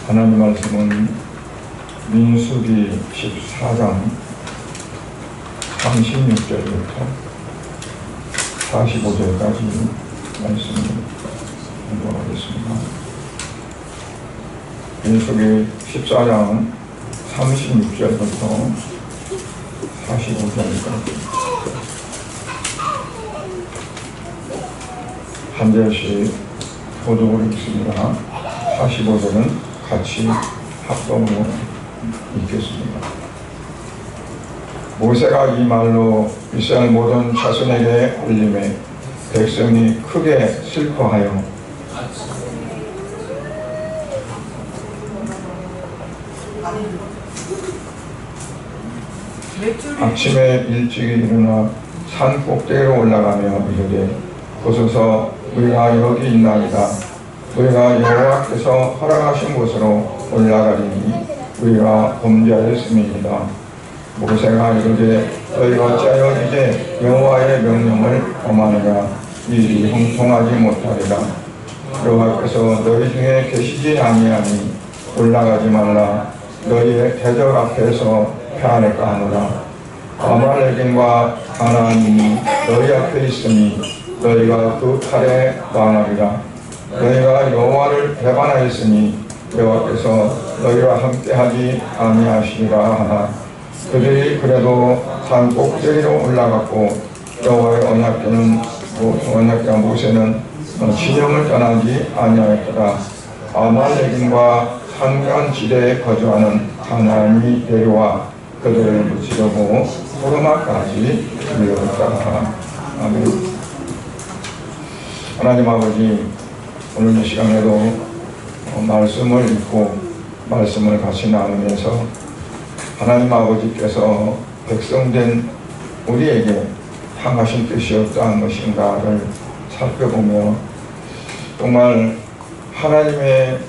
하나님 말씀은 민수기 14장 36절부터 45절까지 말씀을 공부하겠습니다. 민수기 14장 36절부터 45절까지 한 절씩 교독을 읽습니다. 45절은 같이 합동으로 읽겠습니다. 모세가 이 말로 이스라엘 모든 자손에게 알림해 백성이 크게 슬퍼하여 아침에 일찍 일어나 산 꼭대기로 올라가며 이르되 보소서 우리가 여기 있나이다. 우리가 여호와께서 허락하신 곳으로 올라가리니 우리가 범죄하였음이니이다. 모세가 이르되 너희가 어찌하여 이제 여호와의 명령을 범하느냐. 이 일이 형통하지 못하리라. 여호와께서 너희 중에 계시지 아니하니 올라가지 말라. 너희의 대적 앞에서 패하릴까 하노라. 아말렉인과 가나안인이 너희 앞에 있으니 너희가 그 칼에 망하리라. 너희가 여호와를 배반하였으니 여호와께서 너희와 함께하지 아니하시리라 하나. 그들이 그래도 산 꼭대기로 올라갔고 여호와의 언약궤와 모세는 진영을 떠나지 아니하였더라. 아말렉인과 산간지대에 거주하는 가나안이 내려와 그들을 무찌르고 호르마까지 이르렀다. 아멘. 하나님 아버지, 오늘 이 시간에도 말씀을 읽고 말씀을 같이 나누면서 하나님 아버지께서 백성된 우리에게 향하신 뜻이 어떠한 것인가를 살펴보며 정말 하나님의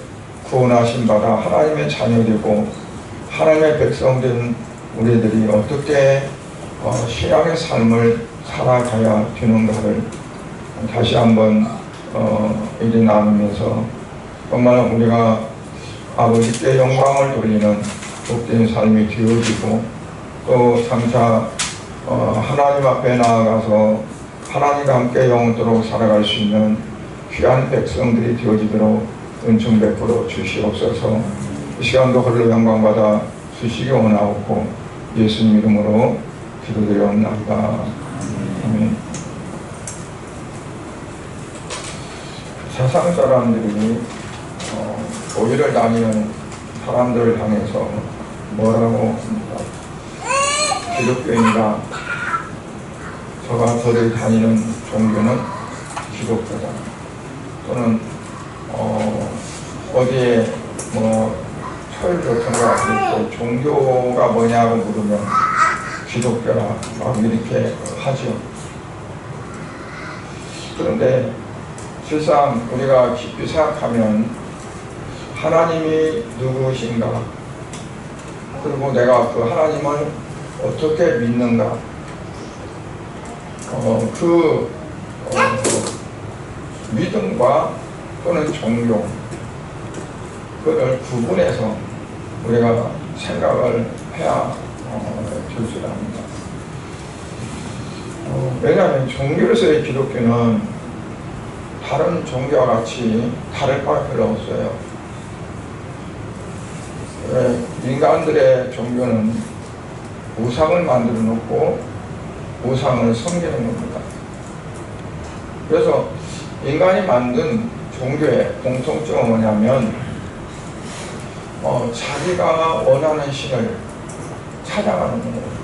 구원하신 바가 하나님의 자녀되고 하나님의 백성된 우리들이 어떻게 신앙의 삶을 살아가야 되는가를 다시 한번 이제 나누면서 정말 우리가 아버지께 영광을 돌리는 복된 삶이 되어지고 또 장차 하나님 앞에 나아가서 하나님과 함께 영원토록 살아갈 수 있는 귀한 백성들이 되어지도록 은총 베풀어 주시옵소서. 이 시간도 홀로 영광받아 주시기 원하옵고 예수님 이름으로 기도드려옵나이다. 아멘. 세상 사람들이 교회를 다니는 사람들을 향해서 뭐라고 합니까? 기독교인이다. 저가 저를 다니는 종교는 기독교다. 또는 어디에 철 같은 거 있고 종교가 뭐냐고 물으면 기독교라 막 이렇게 하죠. 그런데 실상 우리가 깊이 생각하면 하나님이 누구신가, 그리고 내가 그 하나님을 어떻게 믿는가, 믿음과 또는 종교, 그걸 구분해서 우리가 생각을 해야 될 수 있습니다. 왜냐하면 종교로서의 기독교는 다른 종교와 같이 다를 바가 별로 없어요. 인간들의 종교는 우상을 만들어 놓고 우상을 섬기는 겁니다. 그래서 인간이 만든 종교의 공통점은 뭐냐면 자기가 원하는 신을 찾아가는 거예요.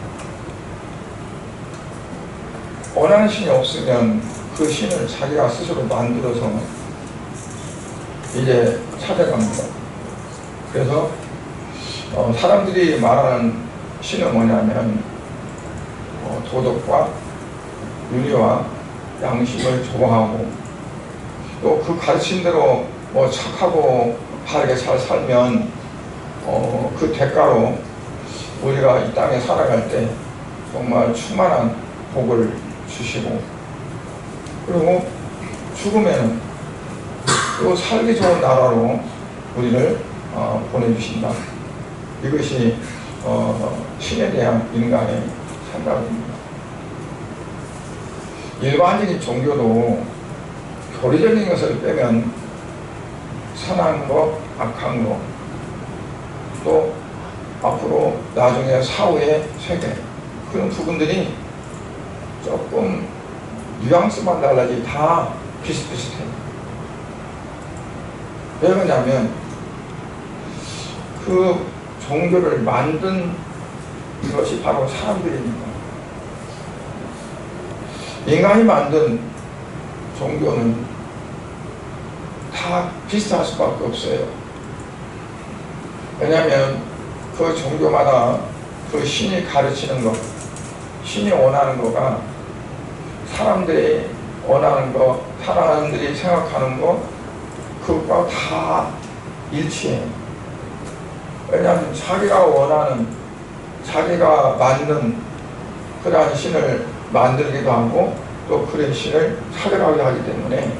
원하는 신이 없으면 그 신을 자기가 스스로 만들어서 이제 찾아갑니다. 그래서 사람들이 말하는 신은 뭐냐면 도덕과 윤리와 양심을 조망하고 또 그 가르침대로 착하고 바르게 잘 살면 그 대가로 우리가 이 땅에 살아갈 때 정말 충만한 복을 주시고, 그리고 죽으면 또 살기 좋은 나라로 우리를 보내주신다. 이것이 신에 대한 인간의 생각입니다. 일반적인 종교도 교리적인 것을 빼면 선한 거, 악한 거, 또 앞으로 나중에 사후의 세계, 그런 부분들이 조금 뉘앙스만 달라지 다 비슷비슷해요. 왜 그러냐면 그 종교를 만든 것이 바로 사람들이니까. 인간이 만든 종교는 다 비슷할 수밖에 없어요. 왜냐하면 그 종교마다 그 신이 가르치는 것, 신이 원하는 거가 사람들이 원하는 거, 사람들이 생각하는 거, 그것과 다 일치해요. 왜냐하면 자기가 원하는, 자기가 만든 그러한 신을 만들기도 하고 또 그런 신을 찾아가게 하기 때문에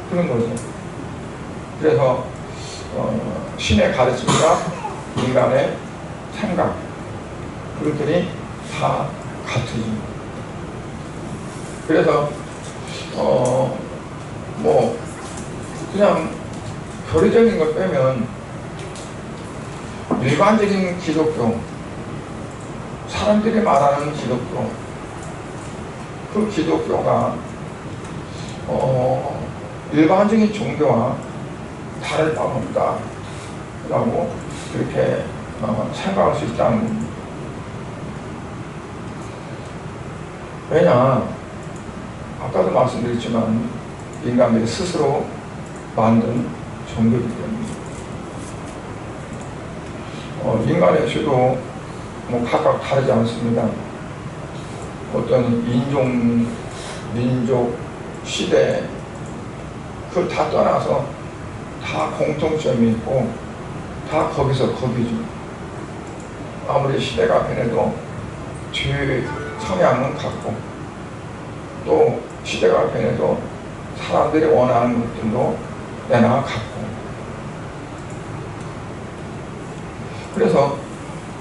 그런 거죠. 그래서 신의 가르침과 인간의 생각, 그것들이 다 같으죠. 그래서 뭐 그냥 교리적인 걸 빼면 일반적인 기독교, 사람들이 말하는 기독교, 그 기독교가 일반적인 종교와 다를 바가 없다 라고 그렇게 생각할 수 있다는 겁니다. 왜냐, 아까도 말씀드렸지만 인간들이 스스로 만든 종교이기 때문에 인간의 죄도 뭐 각각 다르지 않습니다. 어떤 인종, 민족, 시대 그걸 다 떠나서 다 공통점이 있고 다 거기서 거기죠. 아무리 시대가 변해도 죄 성향은 같고 또 시대가 변해도 사람들이 원하는 것들도 내나 같고, 그래서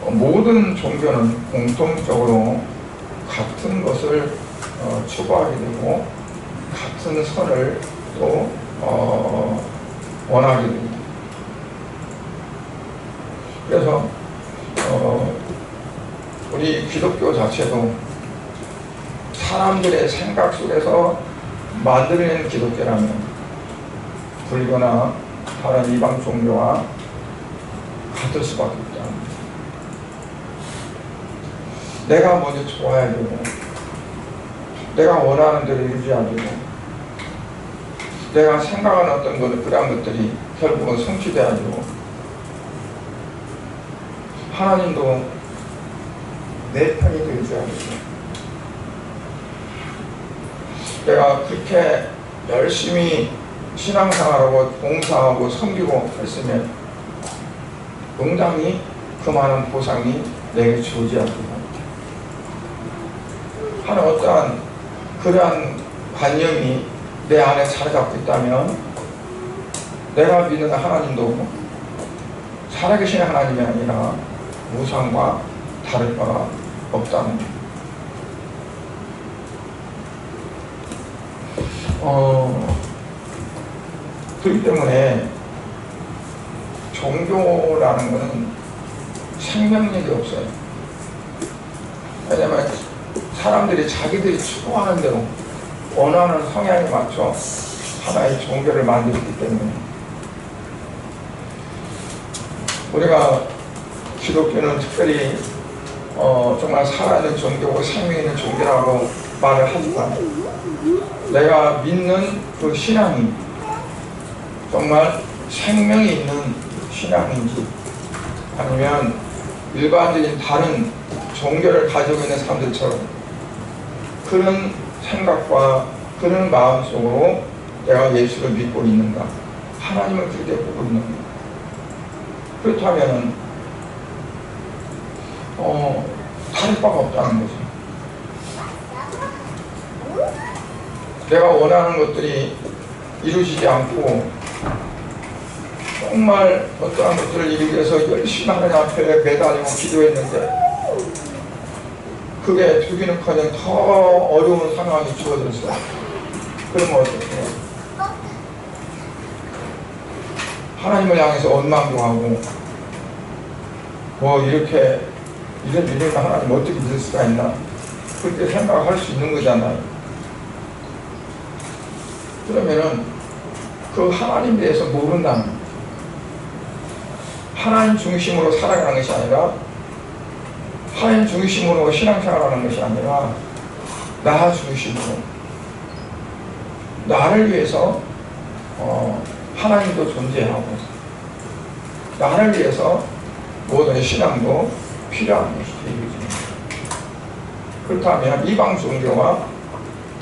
모든 종교는 공통적으로 같은 것을 추구하게 되고 같은 선을 또 원하게 됩니다. 그래서 우리 기독교 자체도 사람들의 생각 속에서 만들어낸 기독교라면 불교나 다른 이방 종교와 같을 수밖에 없다. 내가 먼저 좋아야 되고 내가 원하는 대로 이루어야 되고 내가 생각하는 어떤 것들, 그런 것들이 결국은 성취돼야 되고 하나님도 내 편이 되어줘야 되고 내가 그렇게 열심히 신앙생활하고 봉사하고 섬기고 했으면 응당히 그 많은 보상이 내게 주어져야 되고 하는 어떠한 그러한 관념이 내 안에 자리 잡고 있다면 내가 믿는 하나님도 살아계신 하나님이 아니라 우상과 다를 바가 없다는 것. 그렇기 때문에 종교라는 것은 생명력이 없어요. 왜냐하면 사람들이 자기들이 추구하는 대로 원하는 성향에 맞춰 하나의 종교를 만들기 때문에 우리가 기독교는 특별히 정말 살아있는 종교고 생명 있는 종교라고 말을 하지만 내가 믿는 그 신앙이 정말 생명이 있는 신앙인지 아니면 일반적인 다른 종교를 가지고 있는 사람들처럼 그런 생각과 그런 마음속으로 내가 예수를 믿고 있는가, 하나님을 그렇게 보고 있는가. 그렇다면 다를 바가 없다는 거죠. 내가 원하는 것들이 이루어지지 않고 정말 어떠한 것들을 이루기 위해서 열심히 하나님 앞에 매달리고 기도했는데 그게 되기는커녕 더 어려운 상황이 주어졌어요. 그러면 어떻게 해요? 하나님을 향해서 원망도 하고 뭐 이렇게 이런 일을 하나님 어떻게 믿을 수가 있나 그렇게 생각할 수 있는 거잖아요. 그러면은 그 하나님에 대해서 모른다는 거예요. 하나님 중심으로 살아가는 것이 아니라 하나님 중심으로 신앙생활하는 것이 아니라 나 중심으로 나를 위해서 하나님도 존재하고 나를 위해서 모든 신앙도 필요한 것이 되겠습니다. 그렇다면 이방 종교와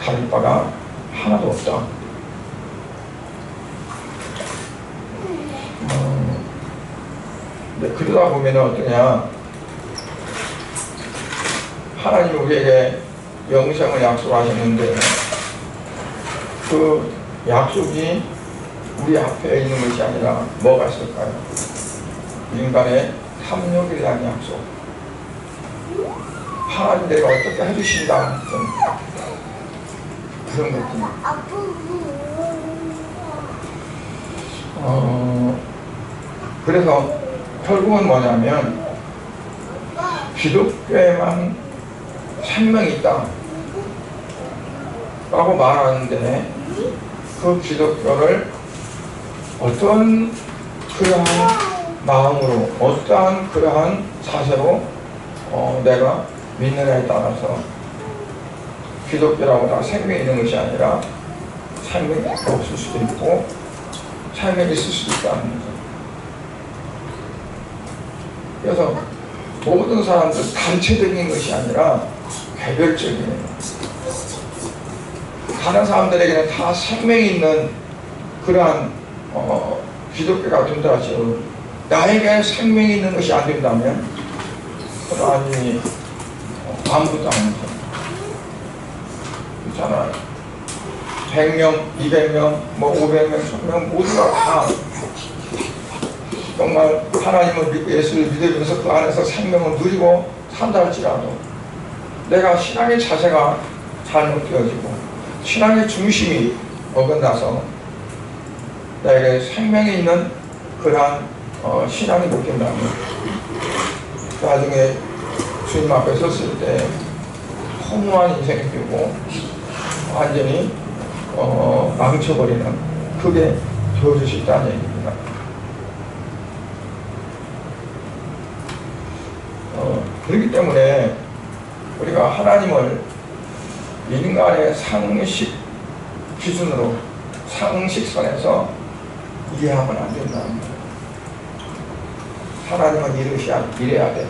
다를 바가 하나도 없다. 그러다 보면 어떠냐, 하나님이 우리에게 영생을 약속하셨는데 그 약속이 우리 앞에 있는 것이 아니라 뭐가 있을까요? 인간의 탐욕에 대한 약속. 하나님 내가 어떻게 해주신다 그런 것들. 그래서 결국은 뭐냐면 기독교에만 생명이 있다 라고 말하는데 그 기독교를 어떤 그러한 마음으로 어떠한 그러한 자세로 내가 믿느냐에 따라서 기독교라고 다 생명이 있는 것이 아니라 생명이 없을 수도 있고 생명이 있을 수도 있다는 거죠. 그래서 모든 사람들 단체적인 것이 아니라 개별적인, 다른 사람들에게는 다 생명이 있는 그러한 기독교가 된다 하죠. 나에게 생명이 있는 것이 안 된다면 하나님이 아무것도 아니죠. 그렇잖아요. 100명, 200명, 뭐 500명, 1000명 모두가 다 정말 하나님을 믿고 예수를 믿으면서 그 안에서 생명을 누리고 산다 할지라도 내가 신앙의 자세가 잘못되어지고 신앙의 중심이 어긋나서 나에게 생명이 있는 그러한 신앙이 못 된다면 나중에 주님 앞에 섰을 때 허무한 인생이 되고 완전히 망쳐버리는 그게 되어질 수 있다는 얘기입니다. 그렇기 때문에 우리가 하나님을 인간의 상식 기준으로 상식선에서 이해하면 안 된다는 거예요. 하나님은 이래야 돼.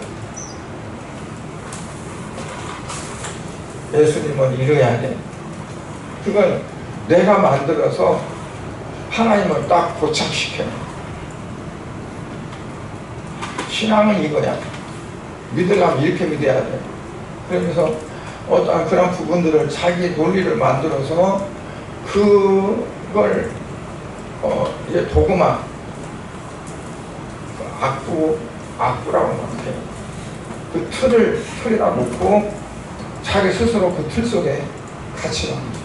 예수님은 이래야 돼. 그건 내가 만들어서 하나님을 딱 고착시켜. 신앙은 이거야. 믿으려면 이렇게 믿어야 돼. 그러면서 어떠한 그런 부분들을 자기 논리를 만들어서 그걸 이제 도구마 악구라고 하는데 그 틀에다 놓고 자기 스스로 그 틀 속에 갇히는 거죠.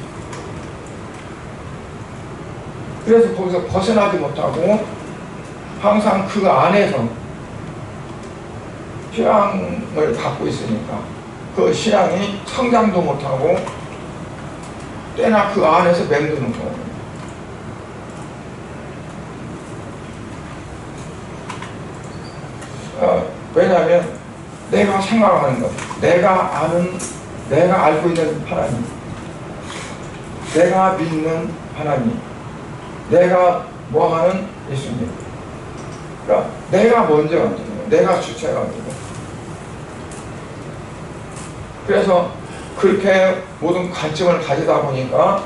그래서 거기서 벗어나지 못하고 항상 그 안에서 신앙을 갖고 있으니까 그 신앙이 성장도 못하고 때나 그 안에서 맴드는 거예요. 왜냐하면 내가 생각하는 것, 내가 알고 있는 하나님, 내가 믿는 하나님, 내가 뭐하는 예수님. 그러니까 내가 먼저 가지고, 내가 주체가지고. 그래서 그렇게 모든 관점을 가지다 보니까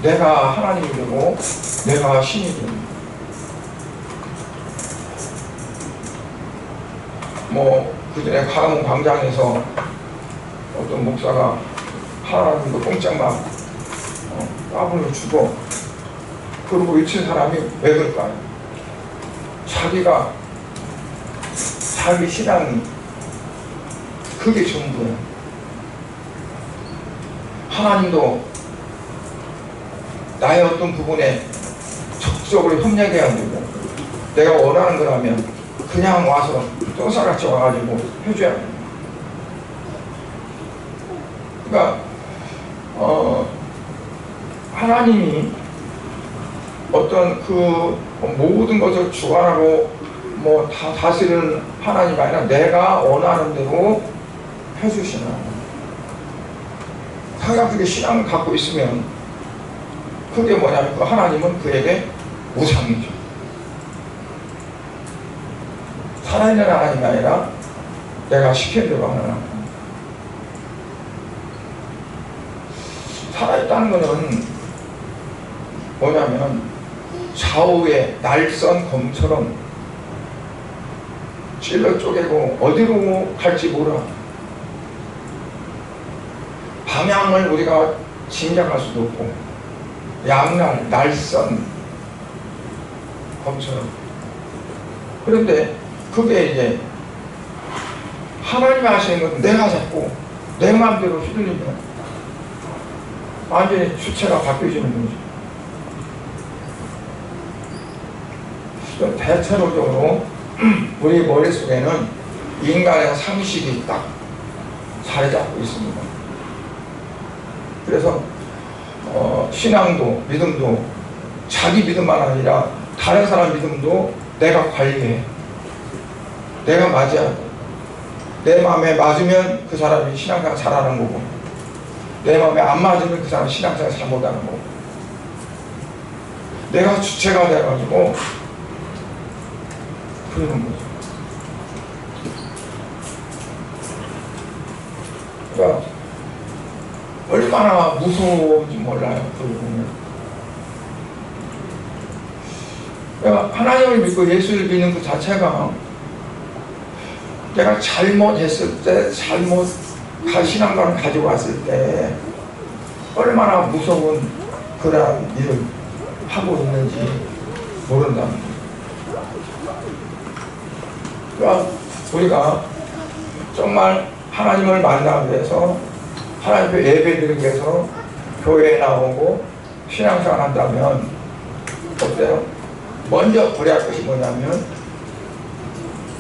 내가 하나님이 되고 내가 신이 됩니다. 뭐 그전에 가문 광장에서 어떤 목사가 하나님도 꼼짝만 까불어 주고 그러고 외친 사람이 왜 그럴까요? 자기 신앙이 그게 전부야. 하나님도 나의 어떤 부분에 적극적으로 협력해야 되고, 내가 원하는 거라면 그냥 와서 똥살같이 와가지고 해줘야 돼. 그러니까 하나님이 어떤 그 모든 것을 주관하고 뭐 다 다스리는 하나님이 아니라 내가 원하는 대로 해주시는 하나님. 자기가 그게 신앙을 갖고 있으면 그게 뭐냐면 그 하나님은 그에게 우상이죠. 살아있는 하나님이 아니라 내가 시킨 대로 하는 하나님. 살아있다는 것은 뭐냐면 좌우에 날선 검처럼 찔러 쪼개고 어디로 갈지 몰라. 방향을 우리가 짐작할 수도 없고, 양날 날선 검처럼. 그런데 그게 이제 하나님이 하시는 건 내가 자꾸 내 마음대로 휘둘리면 완전히 주체가 바뀌어지는 거죠. 대체로적으로 우리 머릿속에는 인간의 상식이 딱 자리 잡고 있습니다. 그래서 신앙도 믿음도 자기 믿음만 아니라 다른 사람 믿음도 내가 관리해. 내가 맞아야 돼. 내 마음에 맞으면 그 사람이 신앙생활 잘하는 거고, 내 마음에 안 맞으면 그 사람이 신앙생활 잘못하는 거고, 내가 주체가 돼가지고 그러는 거죠. 그러니까 얼마나 무서운지 몰라요. 그걸 보면. 그러니까 하나님을 믿고 예수를 믿는 그 자체가 내가 잘못했을 때, 잘못한 신앙관을 가지고 왔을 때 얼마나 무서운 그러한 일을 하고 있는지 모른다는 거예요. 그러니까 우리가 정말 하나님을 만나기 위해서, 하나님 앞에 예배드리기 위해서 교회에 나오고 신앙생활 한다면 어때요? 먼저 버려야 할 것이 뭐냐면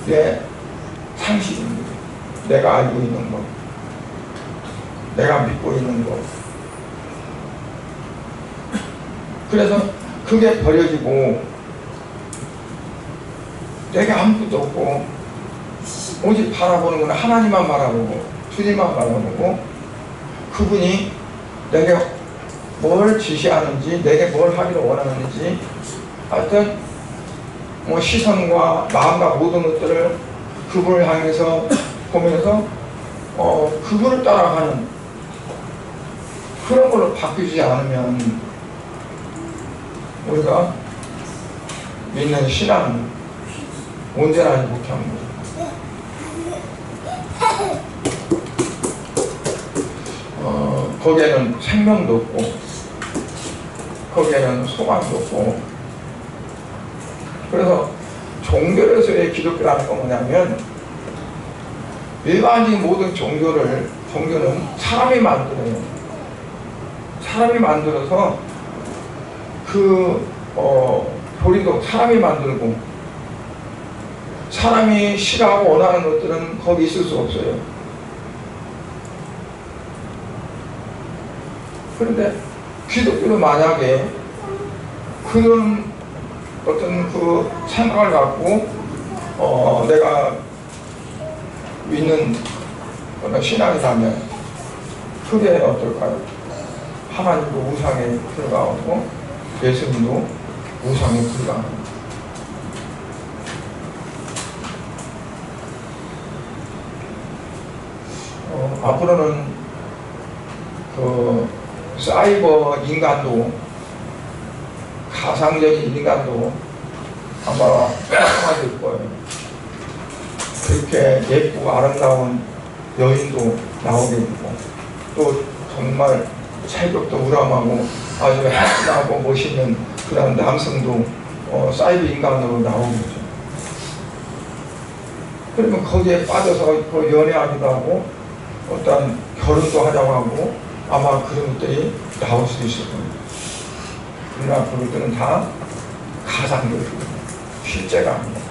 내 상식입니다. 내가 알고 있는 것, 내가 믿고 있는 것. 그래서 그게 버려지고 내가 아무것도 없고 오직 바라보는 건 하나님만 바라보고 주님만 바라보고, 그분이 내게 뭘 지시하는지, 내게 뭘 하기를 원하는지, 하여튼 뭐 시선과 마음과 모든 것들을 그분을 향해서 보면서 그분을 따라가는 그런 걸로 바뀌지 않으면 우리가 믿는 신앙은 온전하지 못한 거죠. 거기에는 생명도 없고, 거기에는 소망도 없고. 그래서 종교에서의 기독교라는 건 뭐냐면, 일반적인 모든 종교는 사람이 만들어요. 사람이 만들어서 교리도 사람이 만들고, 사람이 싫어하고 원하는 것들은 거기 있을 수 없어요. 그런데 기독교는 만약에 그런 어떤 그 생각을 갖고 내가 믿는 어떤 신앙이라면 그게 어떨까요? 하나님도 우상에 들어가고 예수님도 우상에 들어가는. 앞으로는 그 사이버 인간도, 가상적인 인간도 아마 될 거예요. 그렇게 예쁘고 아름다운 여인도 나오게 되고, 또 정말 체격도 우람하고 아주 행복하고 멋있는 그런 남성도 사이버 인간으로 나오게 되죠. 그러면 거기에 빠져서 그 연애하기도 하고 어떤 결혼도 하자고 하고 아마 그런 것들이 나올 수도 있을 겁니다. 그러나 그것들은 다 가상적이거든요. 실제가 아닙니다.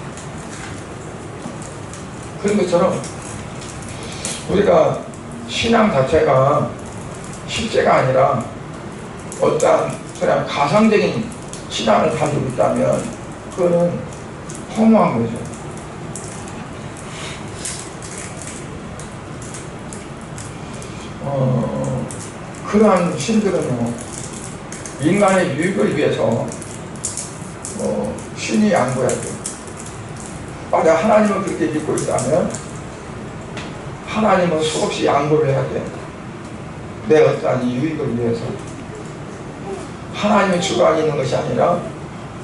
그런 것처럼 우리가 신앙 자체가 실제가 아니라 어떠한 그냥 가상적인 신앙을 가지고 있다면 그거는 허무한 거죠. 그러한 신들은요, 인간의 유익을 위해서 신이 양보해야 돼요. 만약 하나님을 그렇게 믿고 있다면 하나님은 수없이 양보를 해야 돼요. 내 어떠한 유익을 위해서. 하나님의 주관이 있는 것이 아니라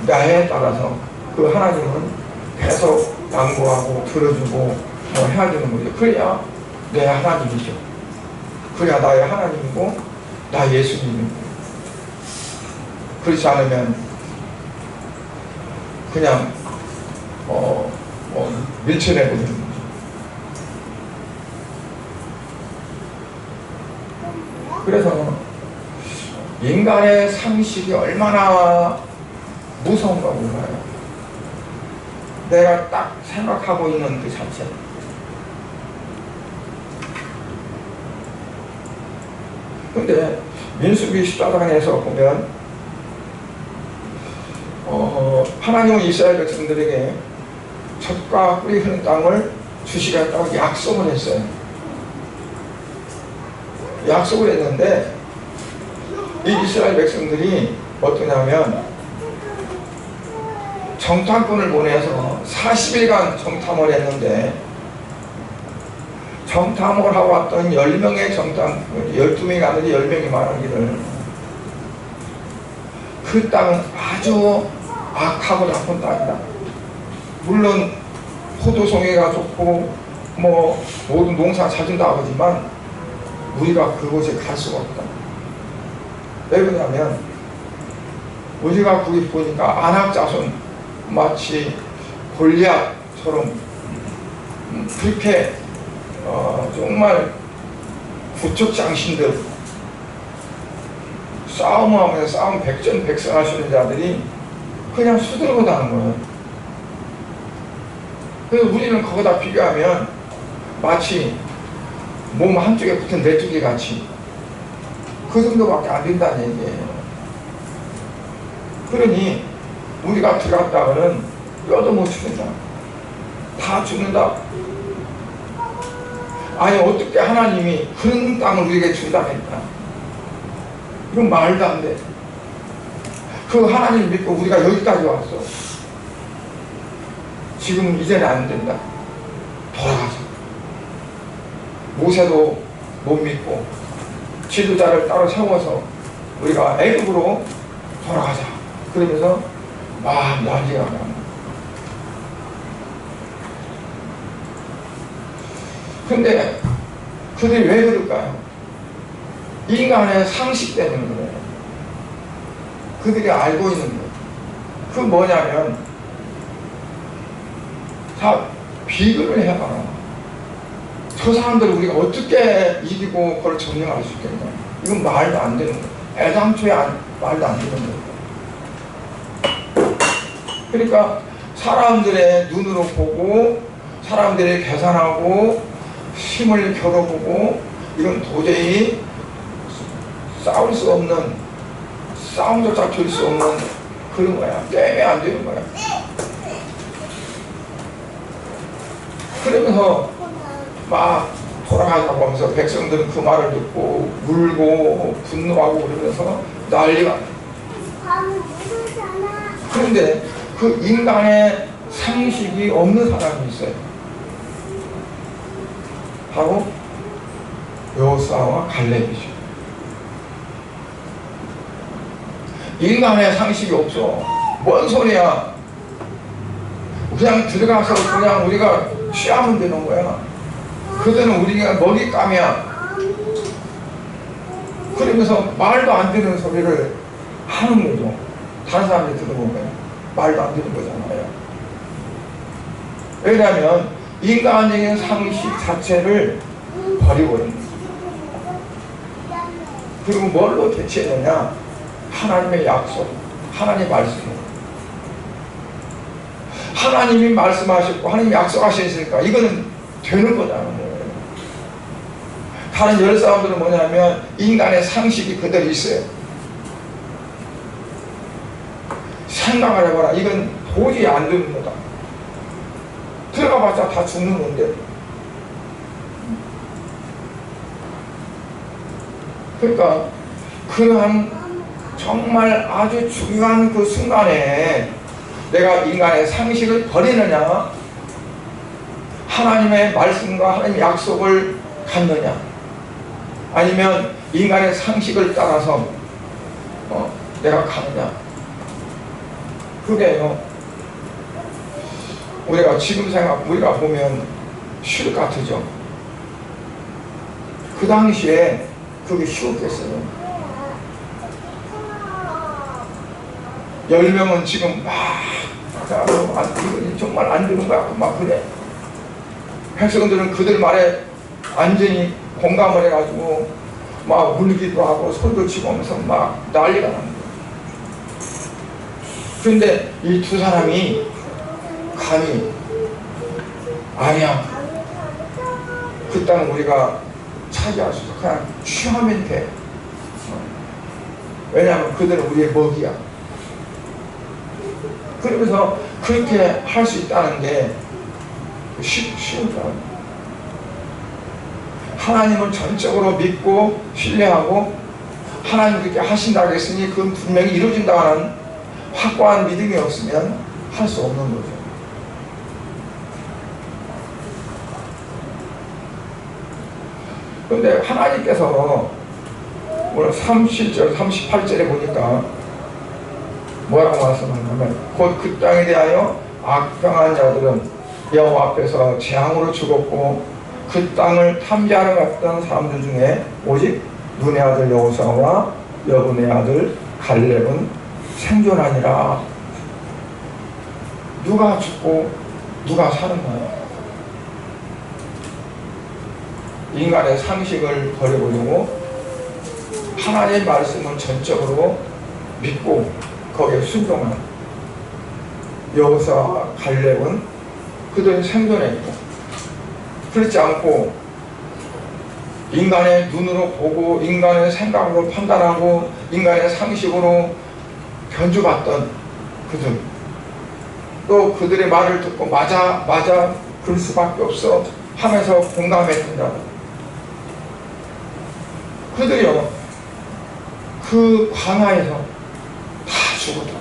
나에 따라서 그 하나님은 계속 양보하고 들어주고 해야 되는 거죠. 그래야 내 하나님이죠. 그래야 나의 하나님이고 나 예수님이고. 그렇지 않으면 그냥 밀쳐내버리는 거죠. 그래서 인간의 상식이 얼마나 무서운가 몰라요. 내가 딱 생각하고 있는 그 자체. 근데 민수기 14장에서 보면 하나님은 이스라엘 백성들에게 젖과 꿀이 흐르는 땅을 주시겠다고 약속을 했어요. 약속을 했는데 이 이스라엘 백성들이 어떠냐면 정탐꾼을 보내서 40일간 정탐을 했는데 정탐을 하고 왔던 10명의 정탐꾼, 12명이 아니라 10명이 말하기를 그 땅은 아주 악하고 나쁜 땅이다. 물론 포도송이가 좋고 모든 농사 잘 준다고 하지만 우리가 그곳에 갈 수가 없다. 왜 그러냐면 우리가 거기 보니까 아낙 자손 마치 골리앗처럼 그렇게 정말 구척장신들 싸움하면서 싸움 백전백승하시는 자들이 그냥 수들고 다는 거예요. 그래서 우리는 그거다 비교하면 마치 몸 한쪽에 붙은 메뚜기 같이 그 정도밖에 안 된다는 얘기예요. 그러니 우리가 들어갔다가는 뼈도 못 죽는다. 다 죽는다. 아니 어떻게 하나님이 그런 땅을 우리에게 준다 했다. 이건 말도 안 돼. 그 하나님 믿고 우리가 여기까지 왔어. 지금 이제는 안 된다. 돌아가자. 모세도 못 믿고 지도자를 따로 세워서 우리가 애굽으로 돌아가자. 그러면서 막 난리가 나. 근데 그들이 왜 그럴까요? 인간의 상식 때문에 그래요. 그들이 알고 있는 거예요. 그 뭐냐면 자 비교를 해봐라. 저 사람들을 우리가 어떻게 이기고 그걸 점령할 수 있겠냐. 이건 말도 안 되는 거예요. 애당초에 말도 안 되는 거예요. 그러니까 사람들의 눈으로 보고 사람들이 계산하고 힘을 겨뤄보고 이건 도저히 싸울 수 없는 싸움조차 될 수 없는 그런 거야. 때문에 안 되는 거야. 그러면서 막 돌아가자고 하면서 백성들은 그 말을 듣고 울고 분노하고 그러면서 난리가. 그런데 그 인간의 상식이 없는 사람이 있어요. 바로 여호수아와 갈렙이죠. 인간의 상식이 없어. 뭔 소리야. 그냥 들어가서 그냥 우리가 취하면 되는 거야. 그들은 우리가 먹잇감이야. 그러면서 말도 안 되는 소리를 하는 거죠. 다른 사람들이 들어보면 말도 안 되는 거잖아요. 왜냐하면 인간적인 상식 자체를 버리고는 그리고 뭘로 대체되냐? 하나님의 약속, 하나님의 말씀. 하나님이 말씀하셨고 하나님이 약속하셨으니까 이거는 되는 거잖아요. 다른 여러 사람들은 뭐냐면 인간의 상식이 그대로 있어요. 생각을 해봐라. 이건 도저히 안 되는 거다. 들어가봤자 다 죽는 건데. 그러니까 그러한 정말 아주 중요한 그 순간에 내가 인간의 상식을 버리느냐, 하나님의 말씀과 하나님의 약속을 갖느냐, 아니면 인간의 상식을 따라서 내가 가느냐. 그게요, 우리가 지금 우리가 보면 실 같으죠. 그 당시에 그게 쉬웠겠어요. 10명은 지금 이거 정말 안 되는 거야 막 그래. 백성들은 그들 말에 완전히 공감을 해가지고 막 울기도 하고 소리도 치고 하면서 막 난리가 나는 거예요. 그런데 이 두 사람이 감히 아니야, 그 땅은 우리가 차지할 수 있어, 그냥 취하면 돼. 왜냐하면 그들은 우리의 먹이야. 그러면서 그렇게 할 수 있다는 게 쉬운 줄 알아요. 하나님을 전적으로 믿고 신뢰하고 하나님 그렇게 하신다고 했으니 그건 분명히 이루어진다는 확고한 믿음이 없으면 할 수 없는 거죠. 그런데 하나님께서 오늘 37절, 38절에 보니까 뭐라고 말씀하냐면 곧 그 땅에 대하여 악당한 자들은 여호와 앞에서 재앙으로 죽었고 그 땅을 탐지하러 갔던 사람들 중에 오직 눈의 아들 여호사와 여분의 아들 갈렙은 생존하니라. 누가 죽고 누가 사는 거예요? 인간의 상식을 버려버리고 하나님의 말씀을 전적으로 믿고 거기에 순종한 여호사와 갈렙은 그들은 생존했고, 그렇지 않고 인간의 눈으로 보고 인간의 생각으로 판단하고 인간의 상식으로 변주받던 그들, 또 그들의 말을 듣고 맞아 그럴 수밖에 없어 하면서 공감했던 자들, 그들이요 그 광야에서 다 죽었다.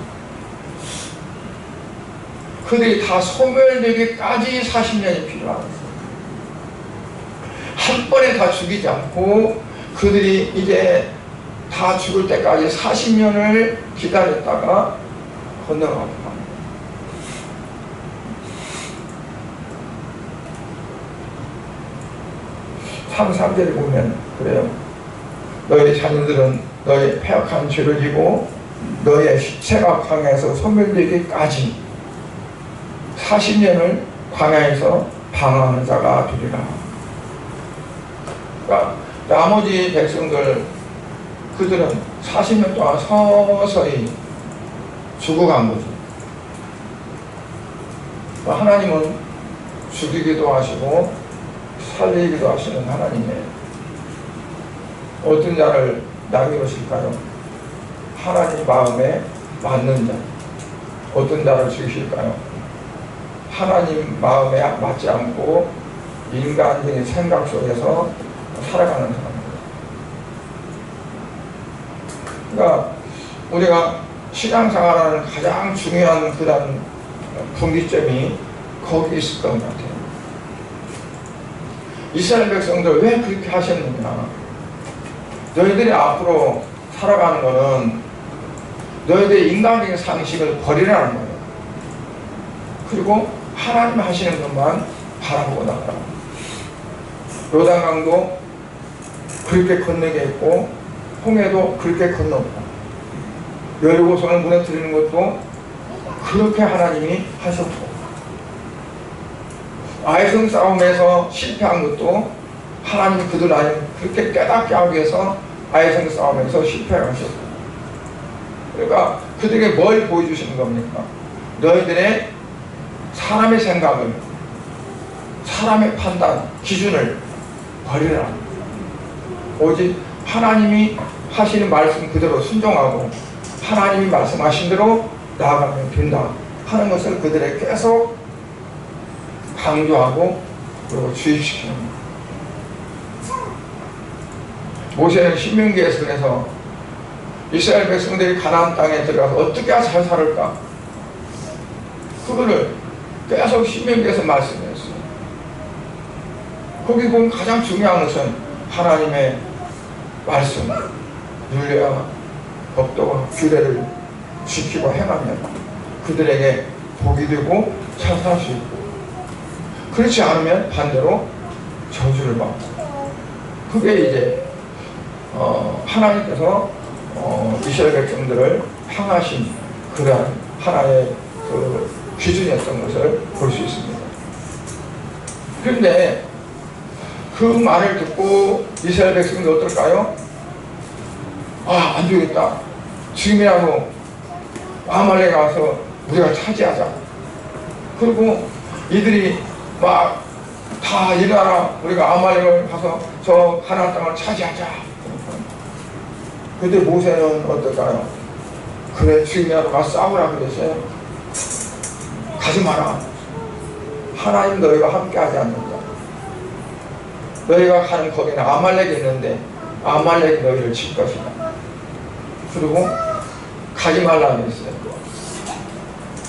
그들이 다 소멸되기까지 40년이 필요하다. 한 번에 다 죽이지 않고 그들이 이제 다 죽을 때까지 40년을 기다렸다가 건너가고 합니다. 참 3절에 보면 그래요. 너희 자녀들은 너희 패역한 죄를 지고 너의 시체가 광야에서 소멸되기까지 40년을 광야에서 방황하는 자가 되리라. 그러니까 나머지 백성들, 그들은 40년 동안 서서히 죽어간 거죠. 그러니까 하나님은 죽이기도 하시고 살리기도 하시는 하나님이에요. 어떤 자를 남겨오실까요? 하나님 마음에 맞는 자. 어떤 자를 죽이실까요? 하나님 마음에 맞지 않고 인간적인 생각 속에서 살아가는 사람입니다. 그러니까 우리가 신앙생활하는 가장 중요한 그런 분기점이 거기 있을 것 같아요. 이스라엘 백성들 왜 그렇게 하셨느냐? 너희들이 앞으로 살아가는 것은 너희들의 인간적인 상식을 버리라는 거예요. 그리고 하나님 하시는 것만 바라보고 나가라. 요단강도 그렇게 건너게 했고 홍해도 그렇게 건넜고 여리고성을 무너뜨리는 것도 그렇게 하나님이 하셨고 아이성 싸움에서 실패한 것도 하나님이 그들 아니면 그렇게 깨닫게 하기 위해서 아이성 싸움에서 실패하셨어요. 그러니까 그들에게 뭘 보여주시는 겁니까? 너희들의 사람의 생각을, 사람의 판단, 기준을 버리라. 오직 하나님이 하시는 말씀 그대로 순종하고 하나님이 말씀하신 대로 나아가면 된다 하는 것을 그들에게 계속 강조하고 그리고 주입시키는 거예요. 모세는 신명기에서 그래서 이스라엘 백성들이 가나안 땅에 들어가서 어떻게 잘 살을까? 그거를 계속 신명기에서 말씀했어요. 거기 보면 가장 중요한 것은 하나님의 말씀, 윤례와 법도와 규례를 지키고 행하면 그들에게 복이 되고 잘 살 수 있고, 그렇지 않으면 반대로 저주를 받고. 그게 이제 하나님께서 이스라엘 백성들을 향하신 그러한 하나의 그 기준이었던 것을 볼 수 있습니다. 그런데 그 말을 듣고 이스라엘 백성들이 어떨까요? 아, 안 되겠다. 지금이라도 아말렉에 가서 우리가 차지하자. 그리고 이들이 막 다 일어나라. 우리가 아말렉을 가서 저 가나안 땅을 차지하자. 근데 모세는 어떨까요? 그래, 지금이라도 가서 싸우라 그랬어요. 가지 마라. 하나님 너희가 함께 하지 않는다. 너희가 가는 거기는 아말렉이 있는데 아말렉이 너희를 칠 것이다. 그리고 가지 말라 그랬어요.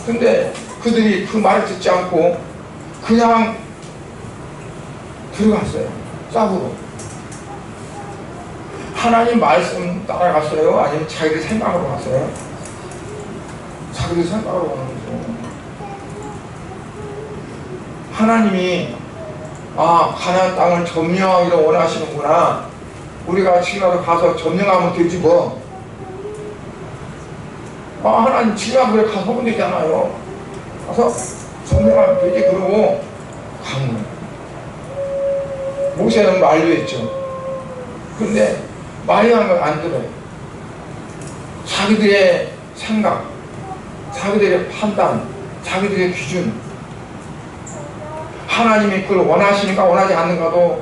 근데 그들이 그 말을 듣지 않고 그냥 들어갔어요. 싸우러. 하나님 말씀 따라갔어요? 아니면 자기들 생각으로 갔어요? 자기들 생각으로 가는 거죠. 하나님이 가나안 땅을 점령하기를 원하시는구나. 우리가 지금이라도 가서 점령하면 되지 뭐. 하나님 지금 그래 가서 하면 되잖아요. 가서 점령하면 되지. 그러고 간 거예요. 모세는 만류했죠. 근데 말이라는 걸 안 들어요. 자기들의 생각, 자기들의 판단, 자기들의 기준, 하나님이 그걸 원하시는가 원하지 않는가도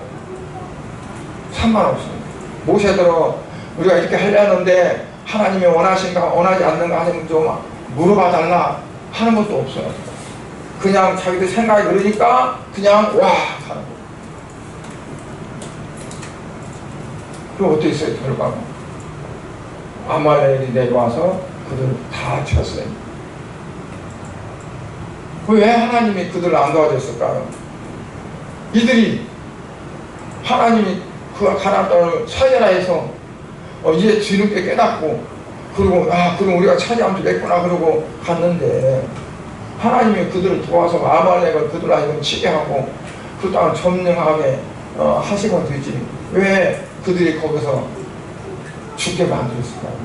상관없습니다. 모세대로 우리가 이렇게 하려는데 하나님이 원하시는가 원하지 않는가 하는 좀 물어봐 달라 하는 것도 없어요. 그냥 자기들 생각이 그러니까 그냥 와 하는 거예요. 그럼 어떻게 했어요? 결과가 아말렉이 내려와서 그들을 다 쳤어요. 왜 하나님이 그들을 안 도와줬을까요? 이들이 하나님이 그 가나안 땅을 차지하라 해서 이제 뒤늦게 깨닫고 그리고 그럼 우리가 차지하면 되겠구나 그러고 갔는데 하나님이 그들을 도와서 아말렉을 그들 아니면 치게 하고 그 땅을 점령하게 하시면 되지. 왜 그들이 거기서 죽게 만들었을까요?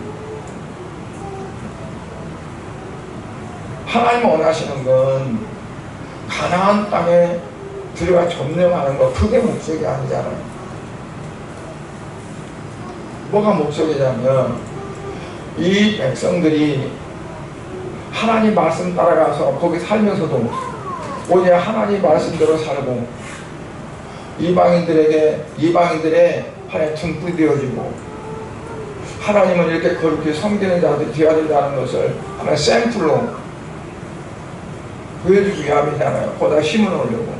하나님 원하시는 건 가나안 땅에 들어가 점령하는 거, 그게 목적이 아니잖아요. 뭐가 목적이냐면 이 백성들이 하나님 말씀 따라가서 거기 살면서도 오히려 하나님 말씀대로 살고 이방인들의 하나의 등불이 되어지고 하나님은 이렇게 거룩히 섬기는 자들이 되어야 된다는 것을 하나의 샘플로 보여주기 위함이잖아요. 거기다 힘을 얻으려고.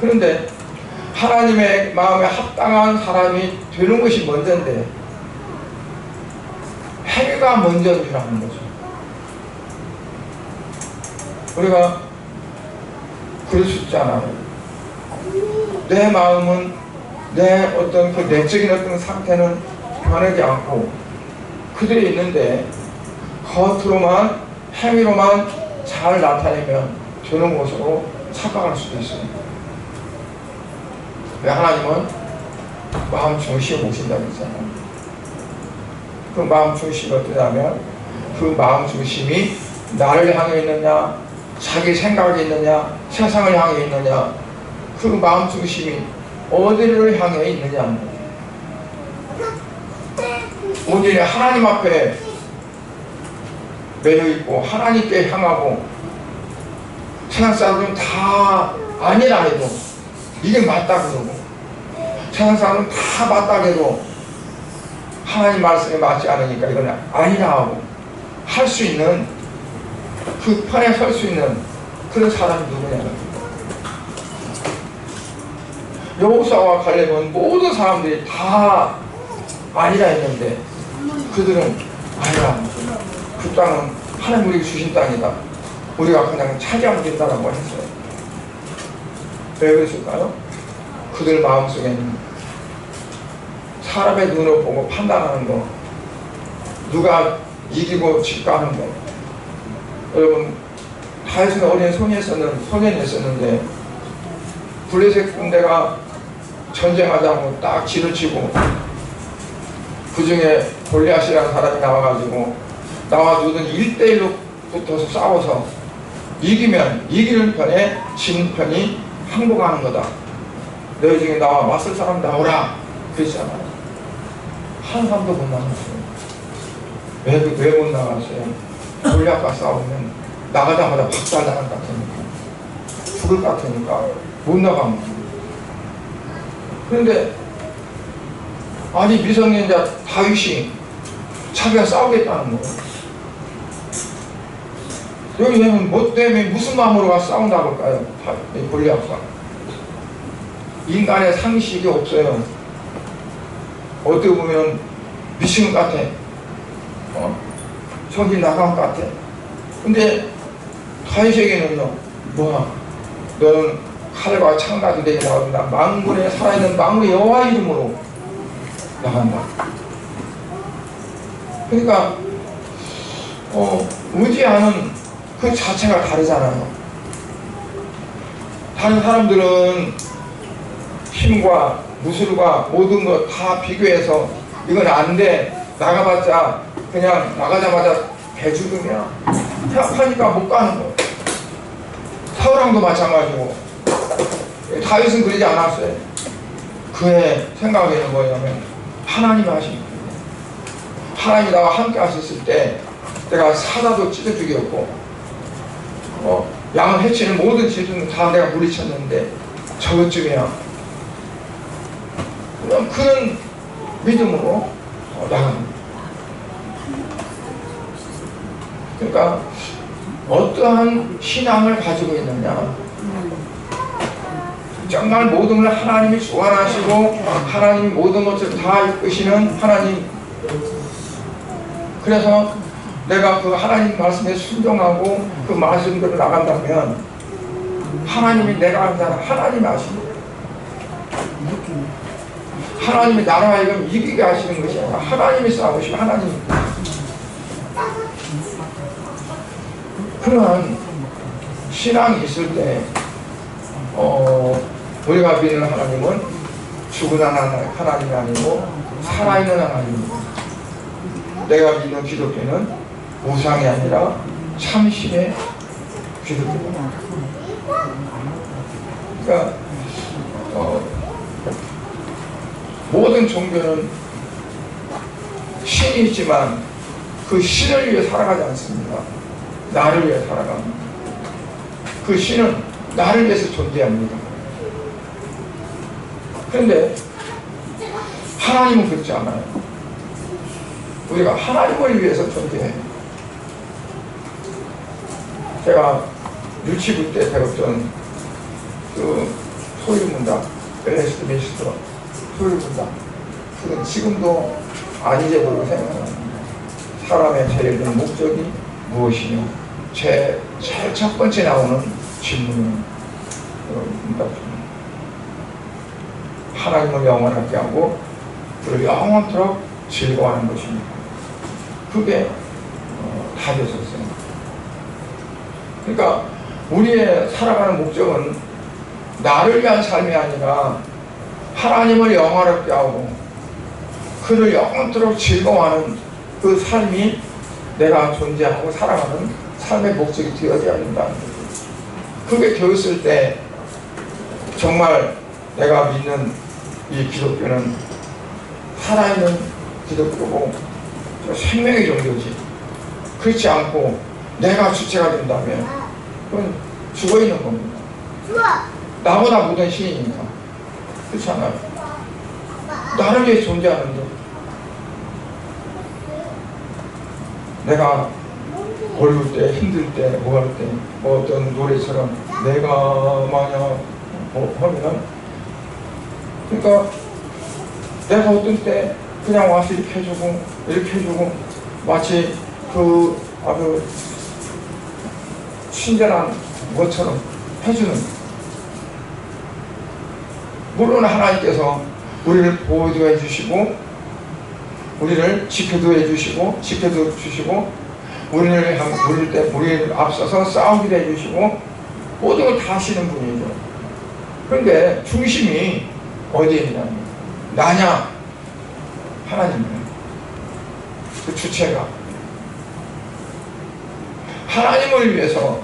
그런데 하나님의 마음에 합당한 사람이 되는 것이 먼저인데 행위가 먼저인 줄 아는 거죠. 우리가 그럴 수 있잖아요. 내 마음은 내 어떤 그 내적인 어떤 상태는 변하지 않고 그대로 있는데 겉으로만 행위로만 잘 나타내면 되는 것으로 착각할 수도 있습니다. 왜 하나님은 마음 중심에 모신다고 했잖아요. 그 마음 중심이 어떠냐면 그 마음 중심이 나를 향해 있느냐 자기 생각이 있느냐, 세상을 향해 있느냐, 그 마음 중심이 어디를 향해 있느냐. 오늘 하나님 앞에 매여있고 하나님께 향하고, 세상 사람들은 다 아니라 해도 이게 맞다 그러고, 세상 사람은 다 맞다 해도 하나님 말씀에 맞지 않으니까 이건 아니라 하고 할 수 있는, 그 편에 설 수 있는 그런 사람이 누구냐. 여호수아와 갈렙은 모든 사람들이 다 아니라 했는데 그들은 아니라, 그 땅은 하나님 우리에게 주신 땅이다, 우리가 그냥 차지하면 된다라고 했어요. 왜 그랬을까요? 그들 마음속에는 사람의 눈을 보고 판단하는 거, 누가 이기고 질까 하는 거. 여러분, 다윗은 어린 소년이었는데 블레셋 군대가 전쟁하자고 딱 지를 치고, 그 중에 골리앗이라는 사람이 나와가지고 누군 1대1로 붙어서 싸워서 이기면 이기는 편에 진 편이 항복하는 거다. 너희 중에 나와 맞설 사람 나오라 그랬잖아요. 한 사람도 못 나갔어요. 왜 못 나갔어요? 골리앗과 싸우면 나가자마자 박살 나갈 것 같으니까, 죽을 것 같으니까 못 나간 거예요. 그런데 아니, 미성년자 다윗이 자기가 싸우겠다는 거예요. 여기는 뭐 때문에 무슨 마음으로 가서 싸운다고 할까요? 골리앗과. 인간의 상식이 없어요. 어떻게 보면 미친 것 같아. 저기 나간 것 같아. 근데 다윗에게는요, 뭐야, 너는 칼과 창까지 내게 나간다. 만군에 살아있는 만군의 여호와 이름으로 나간다. 그러니까 의지하는 그 자체가 다르잖아요. 다른 사람들은 힘과 무술과 모든 것 다 비교해서 이건 안 돼, 나가봤자 그냥 나가자마자 배죽음이야, 생각하니까 못 가는 거예요. 사울왕도 마찬가지고. 다윗은 그러지 않았어요. 그의 생각에는 뭐냐면 하나님이 하신 거예요. 하나님이 나와 함께 하셨을 때 내가 사자도 찢어 죽였고, 양을 해치는 모든 짐승 다 내가 물리쳤는데 저것쯤이야. 그럼 그는 믿음으로 나갑니다. 그러니까 어떠한 신앙을 가지고 있느냐, 정말 모든 걸 하나님이 주관하시고 하나님이 모든 것을 다 이끄시는 하나님. 그래서 내가 그 하나님 말씀에 순종하고 그 말씀대로 나간다면 하나님이 내가 한다는 하나님이 하십니다. 하나님이 나로 하여금 이기게 하시는 것이 아니라 하나님이 싸우시면 하나님이. 그러한 신앙이 있을 때 우리가 믿는 하나님은 죽은 하나님이 아니고 살아있는 하나님입니다. 내가 믿는 기독교는 우상이 아니라 참신의 기독교입니다. 그러니까 모든 종교는 신이 있지만 그 신을 위해 살아가지 않습니다. 나를 위해 살아갑니다. 그 신은 나를 위해서 존재합니다. 그런데 하나님은 그렇지 않아요. 우리가 하나님을 위해서 존재해요. 제가 유치부 때 배웠던 그 소유문답, 벨레스트 메시터 소유문답, 그건 지금도 안 잊어버리고 생각합니다. 사람의 제일된 목적이 무엇이냐, 제일 첫 번째 나오는 질문은 문답입니다. 하나님을 영원하게 하고 그를 영원토록 즐거워하는 것입니다. 그게 답이었었어요. 그러니까 우리의 살아가는 목적은 나를 위한 삶이 아니라 하나님을 영화롭게 하고 그를 영원토록 즐거워하는 그 삶이 내가 존재하고 살아가는 삶의 목적이 되어져야 한다는 거죠. 그게 되었을 때 정말 내가 믿는 이 기독교는 살아있는 기독교고 생명의 종교지. 그렇지 않고 내가 주체가 된다면 그건 죽어있는 겁니다. 나보다 모든 신이니까. 그렇지 않아요? 나를 위해 존재하는데 내가 어려울 때, 힘들 때, 뭐 할 때, 뭐 어떤 노래처럼 내가 만약 뭐 하면, 그러니까 내가 어떤 때 그냥 와서 이렇게 해주고 이렇게 해주고 마치 그 아주 친절한 것처럼 해주는. 물론 하나님께서 우리를 보호도 해주시고 우리를 지켜도 해주시고 지켜도 주시고 우리를 앞서서 싸우기도 해주시고 모든 걸 다 하시는 분이죠. 그런데 중심이 어디에 있냐면 나냐 하나님이에요. 그 주체가 하나님을 위해서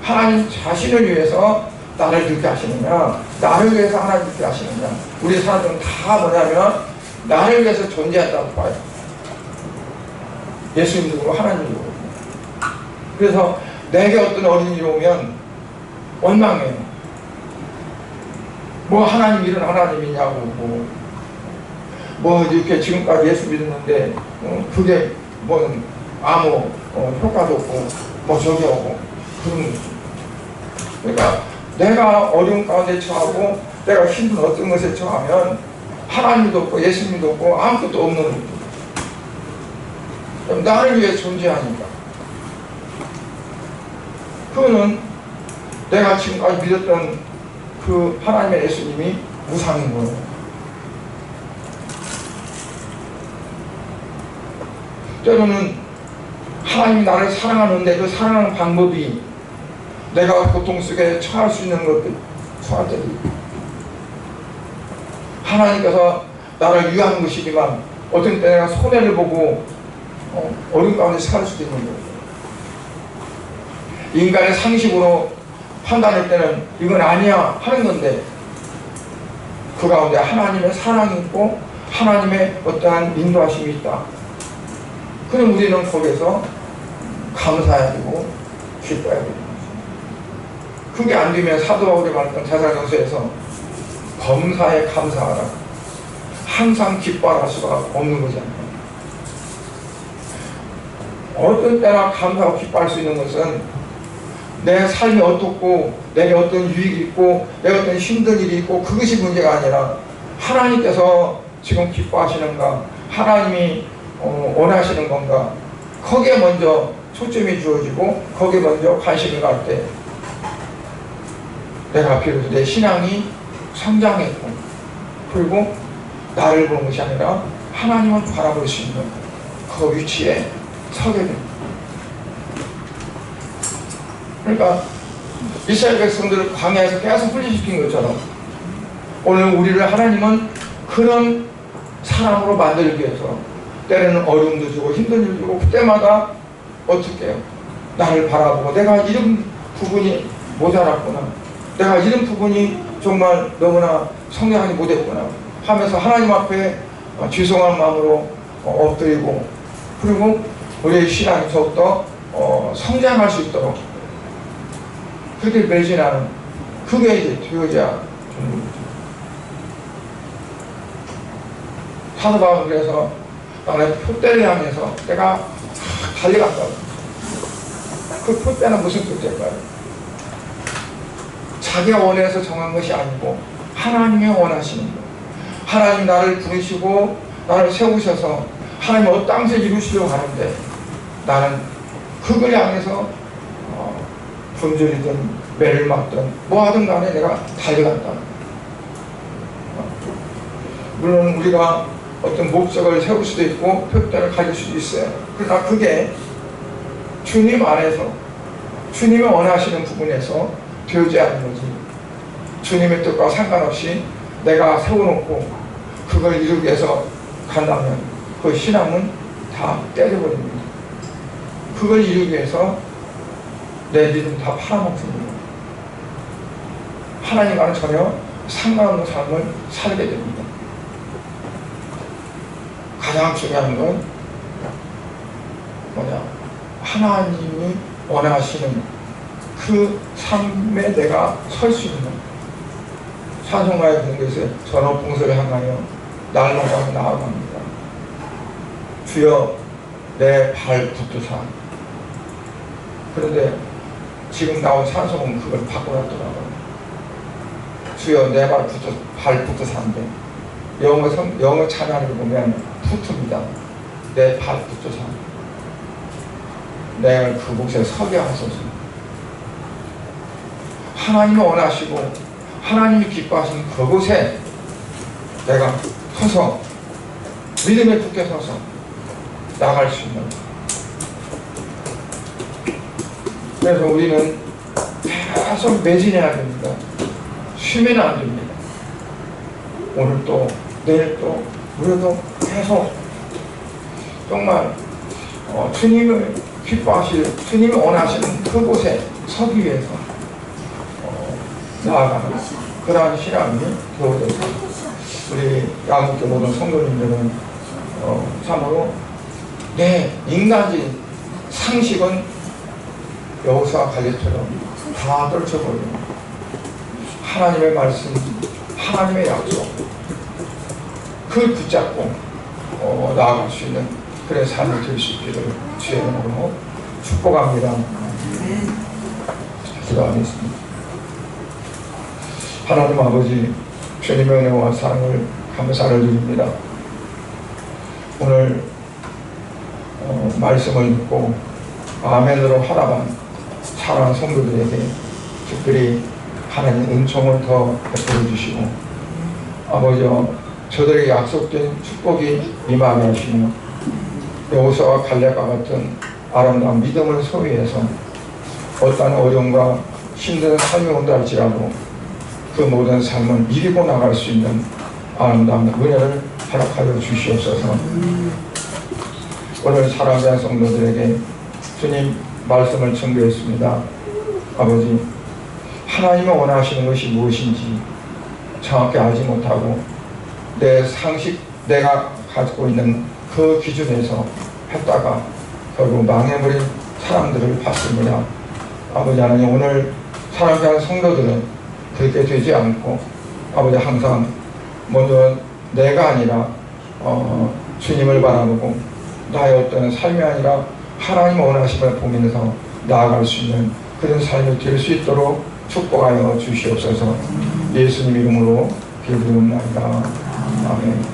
하나님 자신을 위해서 나를 듣게 하시느냐 나를 위해서 하나님 듣게 하시느냐. 우리 사람들은 다 뭐냐면 나를 위해서 존재한다고 봐요. 예수님도 그렇고 하나님도 그렇고. 그래서 내게 어떤 어린이가 오면 원망해요. 뭐 하나님 일은 하나님이냐고 뭐 이렇게 지금까지 예수 믿었는데 그게 뭐 아무 효과도 없고 뭐 저기 하고 그런 거죠. 그러니까 내가 어려운 가운데 처하고 내가 힘든 어떤 것에 처하면 하나님도 없고 예수님도 없고 아무것도 없는 거죠. 나를 위해 존재하니까 그거는 내가 지금까지 믿었던 그 하나님의 예수님이 무상인 거예요. 때로는 하나님이 나를 사랑하는데 그 사랑하는 방법이 내가 고통 속에 처할 수 있는 것들 처할 때도 있고 하나님께서 나를 위한 것이지만 어떤 때 내가 손해를 보고 어려운 가운데 살 수도 있는 거예요. 인간의 상식으로 판단할 때는 이건 아니야 하는 건데 그 가운데 하나님의 사랑이 있고 하나님의 어떠한 인도하심이 있다. 그럼 우리는 거기에서 감사해야 되고 기뻐해야 되는 거죠. 그게 안 되면 사도 바울이 말했던 데살로니가서에서 범사에 감사하라. 항상 기뻐할 수가 없는 거잖아요. 어떤 때나 감사하고 기뻐할 수 있는 것은 내 삶이 어떻고 내게 어떤 유익이 있고 내가 어떤 힘든 일이 있고 그것이 문제가 아니라 하나님께서 지금 기뻐하시는가 하나님이 원하시는 건가 거기에 먼저 초점이 주어지고 거기에 먼저 관심을 갈 때 내가 비로소 내 신앙이 성장했고 그리고 나를 보는 것이 아니라 하나님을 바라볼 수 있는 그 위치에 서게 됩니다. 그러니까 이스라엘 백성들을 광야에서 계속 훈련시킨 것처럼 오늘 우리를 하나님은 그런 사람으로 만들기 위해서 때로는 어려움도 주고 힘든 일도 주고 그때마다 어떻게 해요? 나를 바라보고 내가 이런 부분이 모자랐구나 내가 이런 부분이 정말 너무나 성장하지 못했구나 하면서 하나님 앞에 죄송한 마음으로 엎드리고 그리고 우리의 신앙이 더욱더 성장할 수 있도록 그렇게 매진하는 그게 이제 되어져야 되는 거죠. 사도 바울은 그래서 나는 표대를 향해서 내가 달려갔다고. 그 표대는 무슨 표대일까요? 자기가 원해서 정한 것이 아니고 하나님이 원하시는 것. 하나님 나를 부르시고 나를 세우셔서 하나님 어떤 땅에서 이루시려고 하는데 나는 그걸 향해서 분절이든 매를 맞든 뭐 하든 간에 내가 달려간다. 물론 우리가 어떤 목적을 세울 수도 있고 표대를 가질 수도 있어요. 그러나 그게 주님 안에서 주님이 원하시는 부분에서 되어져야 하는 거지. 주님의 뜻과 상관없이 내가 세워놓고 그걸 이루기 위해서 간다면 그 신앙은 다 때려버립니다. 그걸 이루기 위해서 내 믿음 다 팔아먹습니다. 하나님과는 전혀 상관없는 삶을 살게 됩니다. 가장 중요한 건 뭐냐? 하나님이 원하시는 그 삶에 내가 설 수 있는 찬송가의 공개에서 전업봉소를 향하여 날마다 나아갑니다. 주여 내 발 붙드사. 그런데 지금 나온 찬송은 그걸 바꿔놨더라고요. 주여 내 발 붙드사인데 영어 찬양을 보면 푸트입니다. 내 발 붙드사. 내가 그곳에 서게 하소서. 하나님이 원하시고 하나님이 기뻐하시는 그곳에 내가 서서 믿음에 굳게 서서 나갈 수 있는. 그래서 우리는 계속 매진해야 됩니다. 쉬면 안 됩니다. 오늘 또 내일 또 우리도 계속 정말 주님을 기뻐하실, 주님이 원하시는 그곳에 서기 위해서 나아가는 그러한 신앙이 되어져서 우리 양국교 모든 성도님들은 참으로 내 인간적인 상식은 여호수아 갈렙처럼 다 떨쳐버리고 하나님의 말씀, 하나님의 약속 그걸 붙잡고 나아갈 수 있는 그런 삶을 될 수 있기를 주의 이름으로 축복합니다. 기도하겠습니다. 하나님 아버지, 주님의 은혜와 사랑을 감사를 드립니다. 오늘 말씀을 듣고 아멘으로 화답한 사랑하는 성도들에게 특별히 하나님 은총을 더 베풀어 주시고 아버지여 저들에게 약속된 축복이 임하게 하시며 여호수아와 갈렙과 같은 아름다운 믿음을 소유해서 어떠한 어려움과 힘든 삶이 온다 할지라도 그 모든 삶은 이기고 나갈 수 있는 아름다운 은혜를 허락하여 주시옵소서. 오늘 사랑하는 성도들에게 주님 말씀을 청구했습니다. 아버지, 하나님이 원하시는 것이 무엇인지 정확히 알지 못하고 내 상식, 내가 가지고 있는 그 기준에서 했다가 결국 망해버린 사람들을 봤습니다. 아버지 하나님, 오늘 사랑하는 성도들은 그렇게 되지 않고 아버지 항상 먼저 내가 아니라 주님을 바라보고 나의 어떤 삶이 아니라 하나님 원하심을 보면서 나아갈 수 있는 그런 삶이 될 수 있도록 축복하여 주시옵소서. 예수님 이름으로 기도드립니다. 아멘.